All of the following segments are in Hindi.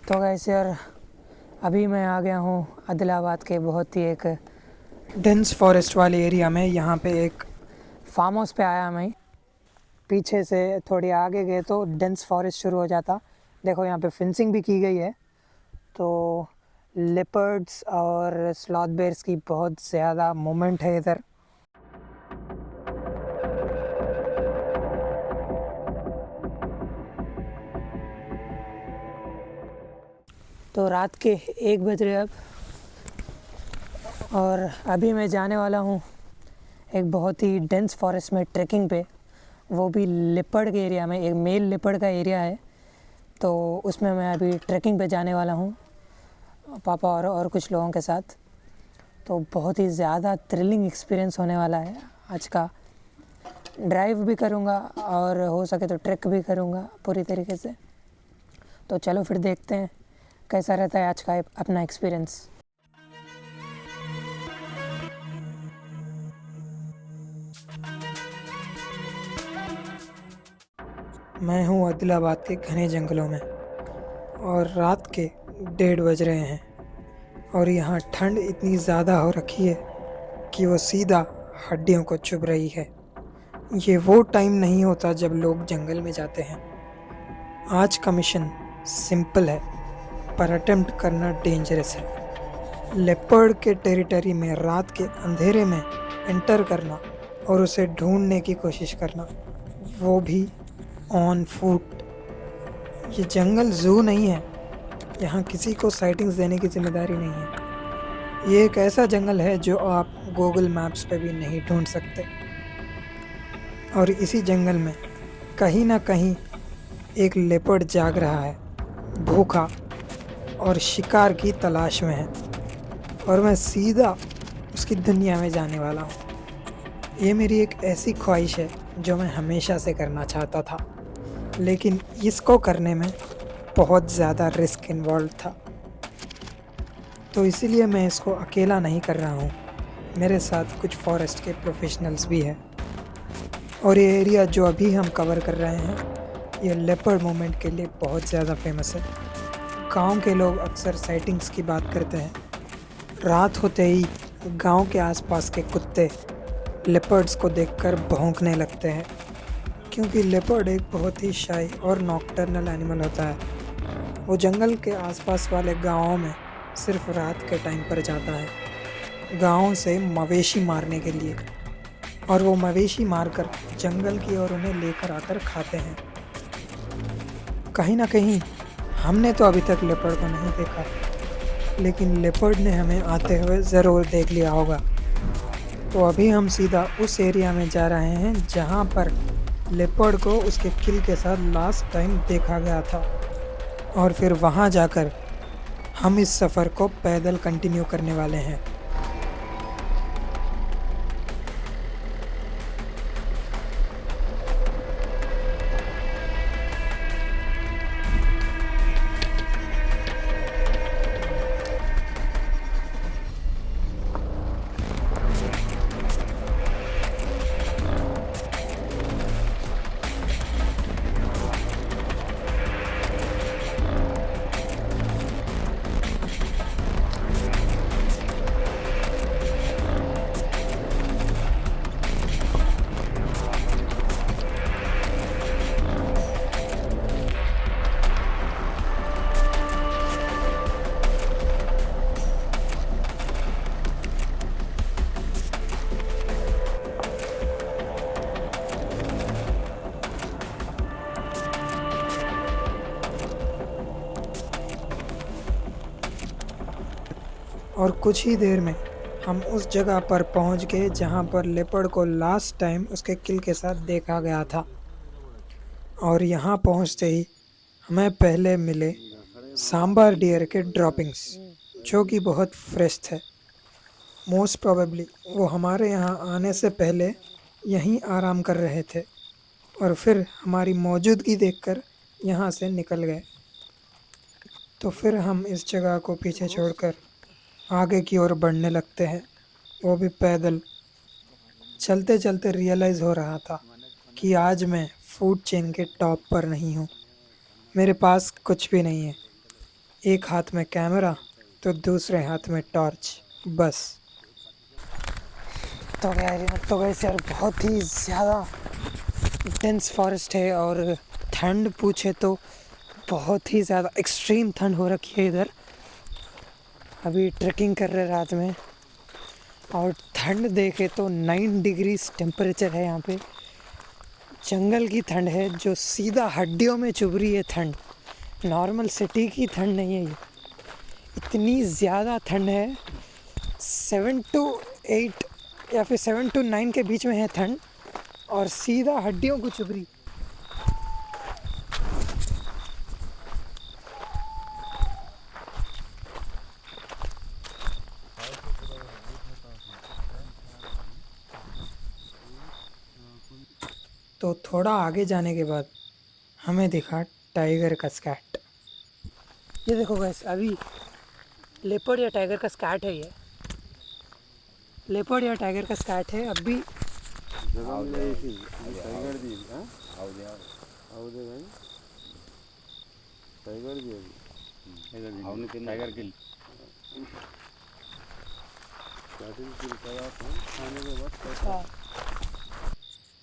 तो गाइस यार, अभी मैं आ गया हूँ आदिलाबाद के बहुत ही एक डेंस फॉरेस्ट वाले एरिया में। यहाँ पे एक फार्म हाउस पे आया मैं। पीछे से थोड़ी आगे गए तो डेंस फॉरेस्ट शुरू हो जाता। देखो यहाँ पे फेंसिंग भी की गई है। तो लेपर्ड्स और स्लॉथ बेयर्स की बहुत ज़्यादा मूवमेंट है इधर। तो रात के 1 बज रहे अब, और अभी मैं जाने वाला हूँ एक बहुत ही डेंस फॉरेस्ट में ट्रैकिंग पे, वो भी लेपर्ड के एरिया में। एक मेल लेपर्ड का एरिया है, तो उसमें मैं अभी ट्रैकिंग पे जाने वाला हूँ पापा और कुछ लोगों के साथ। तो बहुत ही ज़्यादा थ्रिलिंग एक्सपीरियंस होने वाला है आज का। ड्राइव भी करूँगा और हो सके तो ट्रैक भी करूँगा पूरी तरीके से। तो चलो फिर देखते हैं कैसा रहता है आज का अपना एक्सपीरियंस। मैं हूँ आदिलाबाद के घने जंगलों में और रात के 1:30 बज रहे हैं, और यहाँ ठंड इतनी ज़्यादा हो रखी है कि वो सीधा हड्डियों को चुभ रही है। ये वो टाइम नहीं होता जब लोग जंगल में जाते हैं। आज का मिशन सिंपल है, पर अटेम्प्ट करना डेंजरस है। लेपर्ड के टेरिटरी में रात के अंधेरे में एंटर करना और उसे ढूंढने की कोशिश करना, वो भी ऑन फुट। ये जंगल जू नहीं है, यहाँ किसी को साइटिंग्स देने की जिम्मेदारी नहीं है। ये एक ऐसा जंगल है जो आप गूगल मैप्स पे भी नहीं ढूंढ सकते। और इसी जंगल में कहीं ना कहीं एक लेपर्ड जाग रहा है, भूखा और शिकार की तलाश में है, और मैं सीधा उसकी दुनिया में जाने वाला हूँ। ये मेरी एक ऐसी ख्वाहिश है जो मैं हमेशा से करना चाहता था, लेकिन इसको करने में बहुत ज़्यादा रिस्क इन्वॉल्व था। तो इसीलिए मैं इसको अकेला नहीं कर रहा हूँ, मेरे साथ कुछ फॉरेस्ट के प्रोफेशनल्स भी हैं। और ये एरिया जो अभी हम कवर कर रहे हैं, ये लेपर्ड मूवमेंट के लिए बहुत ज़्यादा फेमस है। गांव के लोग अक्सर साइटिंग्स की बात करते हैं। रात होते ही गांव के आसपास के कुत्ते लेपर्ड्स को देखकर भौंकने लगते हैं, क्योंकि लेपर्ड एक बहुत ही शाई और नॉकटर्नल एनिमल होता है। वो जंगल के आसपास वाले गांवों में सिर्फ रात के टाइम पर जाता है, गांवों से मवेशी मारने के लिए, और वो मवेशी मारकर जंगल की ओर उन्हें लेकर आकर खाते हैं। कहीं ना कहीं हमने तो अभी तक लेपर्ड को नहीं देखा, लेकिन लेपर्ड ने हमें आते हुए ज़रूर देख लिया होगा। तो अभी हम सीधा उस एरिया में जा रहे हैं जहाँ पर लेपर्ड को उसके किल के साथ लास्ट टाइम देखा गया था, और फिर वहाँ जाकर हम इस सफ़र को पैदल कंटिन्यू करने वाले हैं। और कुछ ही देर में हम उस जगह पर पहुंच गए जहां पर लेपर्ड को लास्ट टाइम उसके किल के साथ देखा गया था। और यहां पहुंचते ही हमें पहले मिले सांबर डियर के ड्रॉपिंग्स, जो कि बहुत फ्रेश थे। मोस्ट प्रोबेबली वो हमारे यहाँ आने से पहले यहीं आराम कर रहे थे, और फिर हमारी मौजूदगी देखकर यहाँ से निकल गए। तो फिर हम इस जगह को पीछे छोड़कर आगे की ओर बढ़ने लगते हैं, वो भी पैदल। चलते चलते रियलाइज़ हो रहा था कि आज मैं फूड चेन के टॉप पर नहीं हूँ। मेरे पास कुछ भी नहीं है, एक हाथ में कैमरा तो दूसरे हाथ में टॉर्च, बस। तो गैस यार बहुत ही ज़्यादा डेंस फॉरेस्ट है, और ठंड पूछे तो बहुत ही ज़्यादा एक्सट्रीम ठंड हो रखी है इधर। अभी ट्रैकिंग कर रहे रात में, और ठंड देखे तो 9 डिग्री टेम्परेचर है यहाँ पे। जंगल की ठंड है जो सीधा हड्डियों में चुभ रही है ठंड, नॉर्मल सिटी की ठंड नहीं है ये। इतनी ज़्यादा ठंड है, 7 to 8 या फिर 7 to 9 के बीच में है ठंड, और सीधा हड्डियों को चुभ रही। तो थोड़ा आगे जाने के बाद हमें दिखा टाइगर का स्कैट। ये देखो गाइस, अभी लेपर्ड या टाइगर का स्कैट है ये। लेपर्ड या टाइगर का स्कैट है अभी।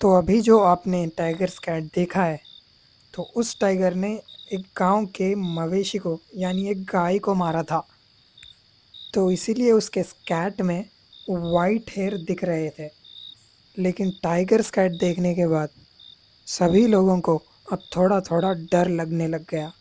तो अभी जो आपने टाइगर स्कैट देखा है, तो उस टाइगर ने एक गांव के मवेशी को यानी एक गाय को मारा था, तो इसीलिए उसके स्कैट में वाइट हेयर दिख रहे थे। लेकिन टाइगर स्कैट देखने के बाद सभी लोगों को अब थोड़ा थोड़ा डर लगने लग गया।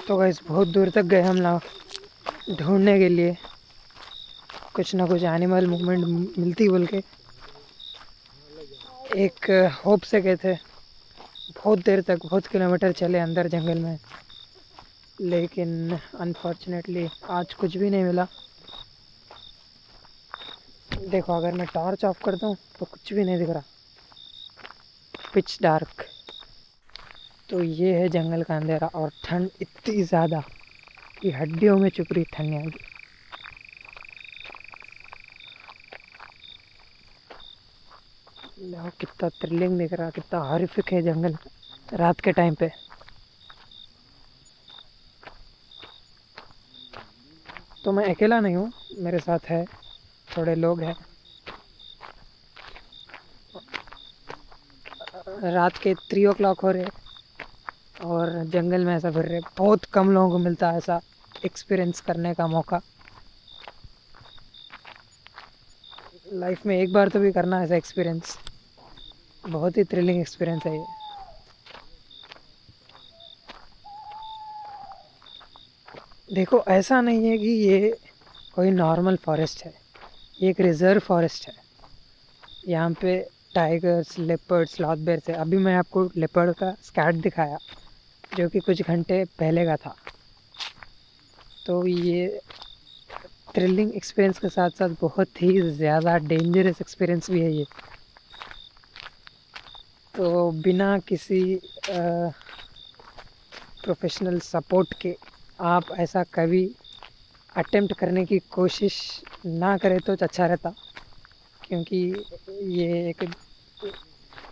तो गाइस बहुत दूर तक गए हम लोग ढूंढने के लिए, कुछ ना कुछ एनिमल मूवमेंट मिलती बोल के। एक होप से गए थे, बहुत देर तक बहुत किलोमीटर चले अंदर जंगल में, लेकिन अनफॉर्चुनेटली आज कुछ भी नहीं मिला। देखो अगर मैं टॉर्च ऑफ करता हूँ तो कुछ भी नहीं दिख रहा, पिच डार्क। तो ये है जंगल का अंधेरा, और ठंड इतनी ज़्यादा कि हड्डियों में चुभ रही ठंड यहाँ की। देखो कितना थ्रिलिंग दिख रहा, कितना हॉरिफिक है जंगल रात के टाइम पे। तो मैं अकेला नहीं हूँ, मेरे साथ है थोड़े लोग हैं। रात के 3 o'clock हो रहे, और जंगल में ऐसा फिर रहे। बहुत कम लोगों को मिलता है ऐसा एक्सपीरियंस करने का मौका। लाइफ में एक बार तो भी करना है ऐसा एक्सपीरियंस, बहुत ही थ्रिलिंग एक्सपीरियंस है ये। देखो ऐसा नहीं है कि ये कोई नॉर्मल फॉरेस्ट है, ये एक रिजर्व फॉरेस्ट है। यहाँ पे टाइगर्स, लेपर्ड्स, स्लॉथ बेयर है। अभी मैं आपको लेपर्ड का स्कैट दिखाया जो कि कुछ घंटे पहले का था। तो ये थ्रिलिंग एक्सपीरियंस के साथ साथ बहुत ही ज़्यादा डेंजरस एक्सपीरियंस भी है ये। तो बिना किसी प्रोफेशनल सपोर्ट के आप ऐसा कभी अटेम्प्ट करने की कोशिश ना करें तो अच्छा रहता, क्योंकि ये एक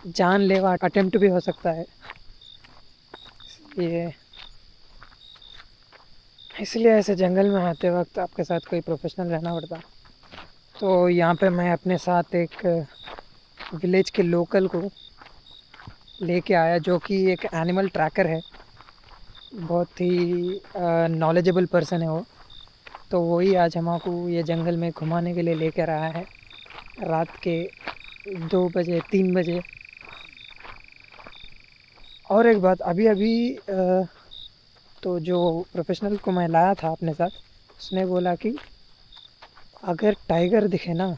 जानलेवा अटेम्प्ट भी हो सकता है। ये इसलिए ऐसे जंगल में आते वक्त आपके साथ कोई प्रोफेशनल रहना पड़ता। तो यहाँ पे मैं अपने साथ एक विलेज के लोकल को लेके आया जो कि एक एनिमल ट्रैकर है, बहुत ही नॉलेजेबल पर्सन है वो। तो वही आज हमको ये जंगल में घुमाने के लिए लेकर आया है रात के 2 बजे 3 बजे। और एक बात, अभी अभी तो जो प्रोफेशनल को मैं लाया था अपने साथ, उसने बोला कि अगर टाइगर दिखे ना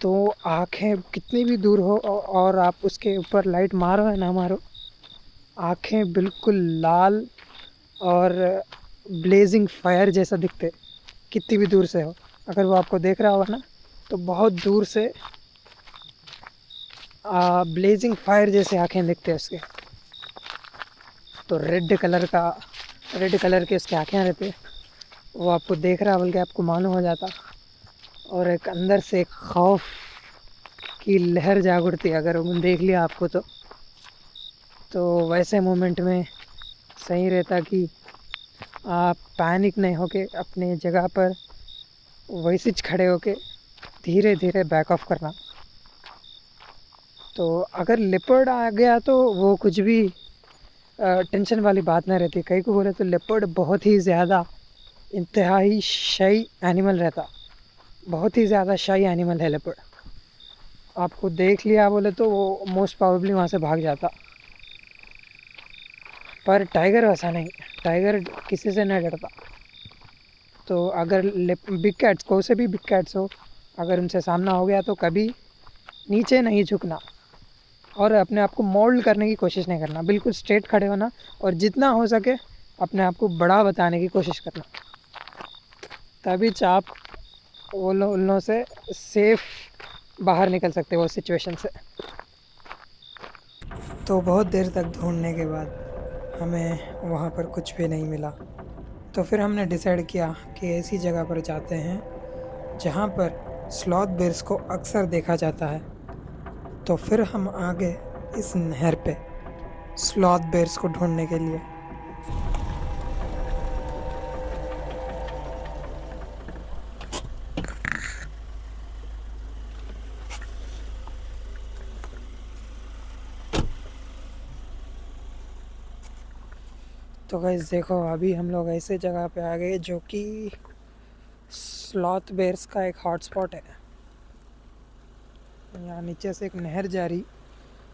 तो आँखें कितनी भी दूर हो और आप उसके ऊपर लाइट मारो या ना मारो, आँखें बिल्कुल लाल और ब्लेजिंग फायर जैसा दिखते, कितनी भी दूर से हो। अगर वो आपको देख रहा होगा ना तो बहुत दूर से ब्लेजिंग फायर जैसे आँखें दिखते हैं उसके। तो रेड कलर का रेड कलर के उसके आँखें रहते, वो आपको देख रहा बोल के आपको मालूम हो जाता, और एक अंदर से एक खौफ की लहर जाग उठती अगर उन्होंने देख लिया आपको तो वैसे मोमेंट में सही रहता कि आप पैनिक नहीं होके अपने जगह पर वैसे ही खड़े होके धीरे धीरे बैक ऑफ करना। तो अगर लेपर्ड आ गया तो वो कुछ भी टेंशन वाली बात नहीं रहती। कई को बोले तो लेपर्ड बहुत ही ज़्यादा इंतहाई शाई एनिमल रहता, बहुत ही ज़्यादा शाई एनिमल है लेपर्ड। आपको देख लिया बोले तो वो मोस्ट प्रोबेबली वहाँ से भाग जाता। पर टाइगर वैसा नहीं, टाइगर किसी से नहीं डरता। तो अगर बिग कैट्स, कोई से भी बिग कैट्स हो, अगर उनसे सामना हो गया तो कभी नीचे नहीं झुकना और अपने आप को मोल्ड करने की कोशिश नहीं करना, बिल्कुल स्ट्रेट खड़े होना और जितना हो सके अपने आप को बड़ा बताने की कोशिश करना, तभी आप उन लोगों से सेफ बाहर निकल सकते वो सिचुएशन से। तो बहुत देर तक ढूंढने के बाद हमें वहाँ पर कुछ भी नहीं मिला। तो फिर हमने डिसाइड किया कि ऐसी जगह पर जाते हैं जहाँ पर स्लॉथ बेयर्स को अक्सर देखा जाता है। तो फिर हम आ गए इस नहर पे स्लॉथ बेयर्स को ढूंढने के लिए। तो गाइस देखो, अभी हम लोग ऐसे जगह पे आ गए जो कि स्लॉथ बेयर्स का एक हॉटस्पॉट है। यहाँ नीचे से एक नहर जा रही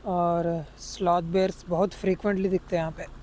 और स्लॉथ बेयर्स बहुत फ्रीक्वेंटली दिखते हैं यहाँ पे।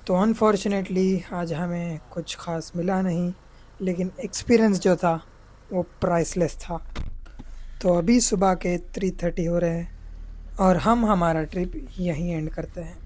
तो अनफॉर्चुनेटली आज हमें कुछ ख़ास मिला नहीं, लेकिन एक्सपीरियंस जो था वो प्राइसलेस था। तो अभी सुबह के 3:30 हो रहे हैं और हम हमारा ट्रिप यहीं एंड करते हैं।